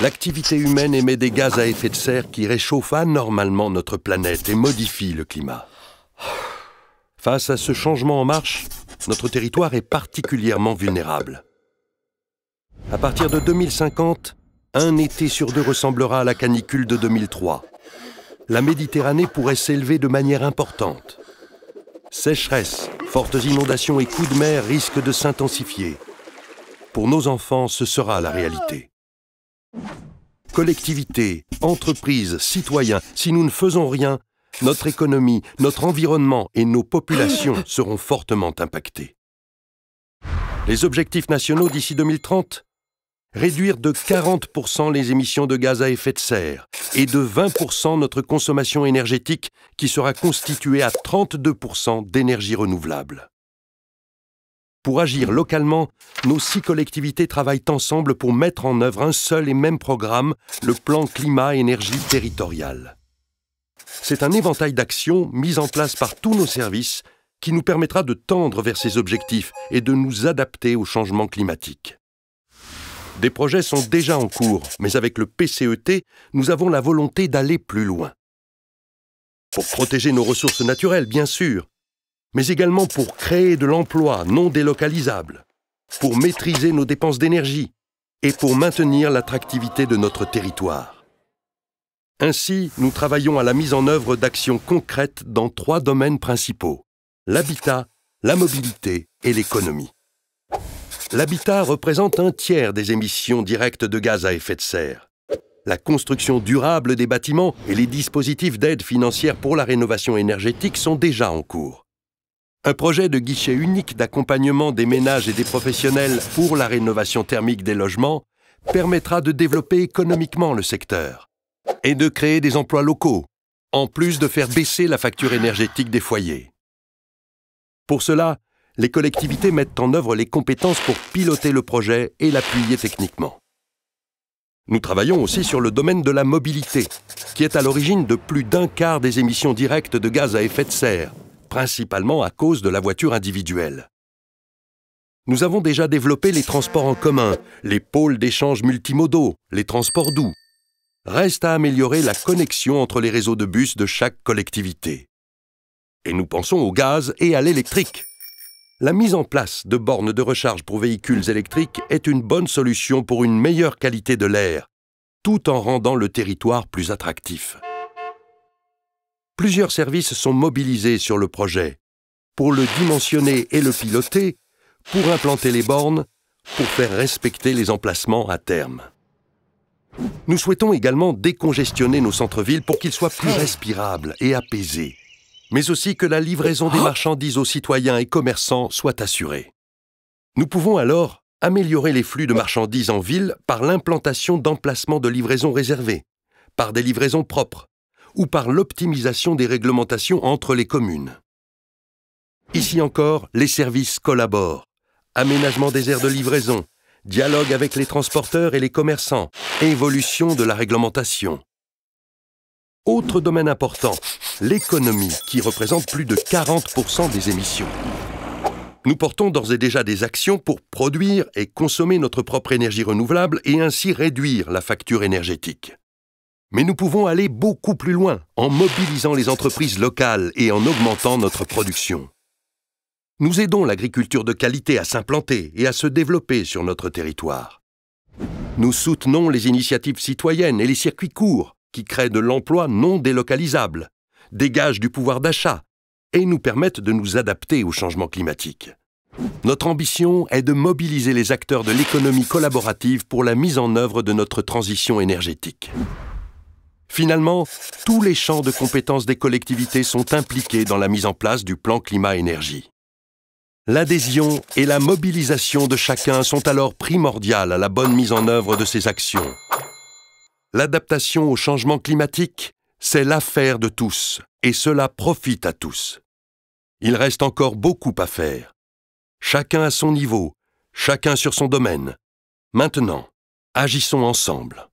L'activité humaine émet des gaz à effet de serre qui réchauffent anormalement notre planète et modifient le climat. Face à ce changement en marche, notre territoire est particulièrement vulnérable. À partir de 2050, un été sur deux ressemblera à la canicule de 2003. La Méditerranée pourrait s'élever de manière importante. Sécheresse, fortes inondations et coups de mer risquent de s'intensifier. Pour nos enfants, ce sera la réalité. Collectivités, entreprises, citoyens, si nous ne faisons rien, notre économie, notre environnement et nos populations seront fortement impactés. Les objectifs nationaux d'ici 2030 ? Réduire de 40% les émissions de gaz à effet de serre et de 20% notre consommation énergétique qui sera constituée à 32% d'énergie renouvelable. Pour agir localement, nos 6 collectivités travaillent ensemble pour mettre en œuvre un seul et même programme, le plan climat-énergie territorial. C'est un éventail d'actions mises en place par tous nos services qui nous permettra de tendre vers ces objectifs et de nous adapter au changement climatique. Des projets sont déjà en cours, mais avec le PCET, nous avons la volonté d'aller plus loin. Pour protéger nos ressources naturelles, bien sûr, mais également pour créer de l'emploi non délocalisable, pour maîtriser nos dépenses d'énergie et pour maintenir l'attractivité de notre territoire. Ainsi, nous travaillons à la mise en œuvre d'actions concrètes dans 3 domaines principaux: l'habitat, la mobilité et l'économie. L'habitat représente un tiers des émissions directes de gaz à effet de serre. La construction durable des bâtiments et les dispositifs d'aide financière pour la rénovation énergétique sont déjà en cours. Un projet de guichet unique d'accompagnement des ménages et des professionnels pour la rénovation thermique des logements permettra de développer économiquement le secteur et de créer des emplois locaux, en plus de faire baisser la facture énergétique des foyers. Pour cela, les collectivités mettent en œuvre les compétences pour piloter le projet et l'appuyer techniquement. Nous travaillons aussi sur le domaine de la mobilité, qui est à l'origine de plus d'un quart des émissions directes de gaz à effet de serre, principalement à cause de la voiture individuelle. Nous avons déjà développé les transports en commun, les pôles d'échange multimodaux, les transports doux. Reste à améliorer la connexion entre les réseaux de bus de chaque collectivité. Et nous pensons au gaz et à l'électrique. La mise en place de bornes de recharge pour véhicules électriques est une bonne solution pour une meilleure qualité de l'air, tout en rendant le territoire plus attractif. Plusieurs services sont mobilisés sur le projet, pour le dimensionner et le piloter, pour implanter les bornes, pour faire respecter les emplacements à terme. Nous souhaitons également décongestionner nos centres-villes pour qu'ils soient plus respirables et apaisés, mais aussi que la livraison des marchandises aux citoyens et commerçants soit assurée. Nous pouvons alors améliorer les flux de marchandises en ville par l'implantation d'emplacements de livraison réservés, par des livraisons propres, ou par l'optimisation des réglementations entre les communes. Ici encore, les services collaborent. Aménagement des aires de livraison, dialogue avec les transporteurs et les commerçants, évolution de la réglementation. Autre domaine important, l'économie, qui représente plus de 40% des émissions. Nous portons d'ores et déjà des actions pour produire et consommer notre propre énergie renouvelable et ainsi réduire la facture énergétique. Mais nous pouvons aller beaucoup plus loin en mobilisant les entreprises locales et en augmentant notre production. Nous aidons l'agriculture de qualité à s'implanter et à se développer sur notre territoire. Nous soutenons les initiatives citoyennes et les circuits courts qui créent de l'emploi non délocalisable, dégagent du pouvoir d'achat et nous permettent de nous adapter au changement climatique. Notre ambition est de mobiliser les acteurs de l'économie collaborative pour la mise en œuvre de notre transition énergétique. Finalement, tous les champs de compétences des collectivités sont impliqués dans la mise en place du plan climat-énergie. L'adhésion et la mobilisation de chacun sont alors primordiales à la bonne mise en œuvre de ces actions. L'adaptation au changement climatique, c'est l'affaire de tous, et cela profite à tous. Il reste encore beaucoup à faire. Chacun à son niveau, chacun sur son domaine. Maintenant, agissons ensemble.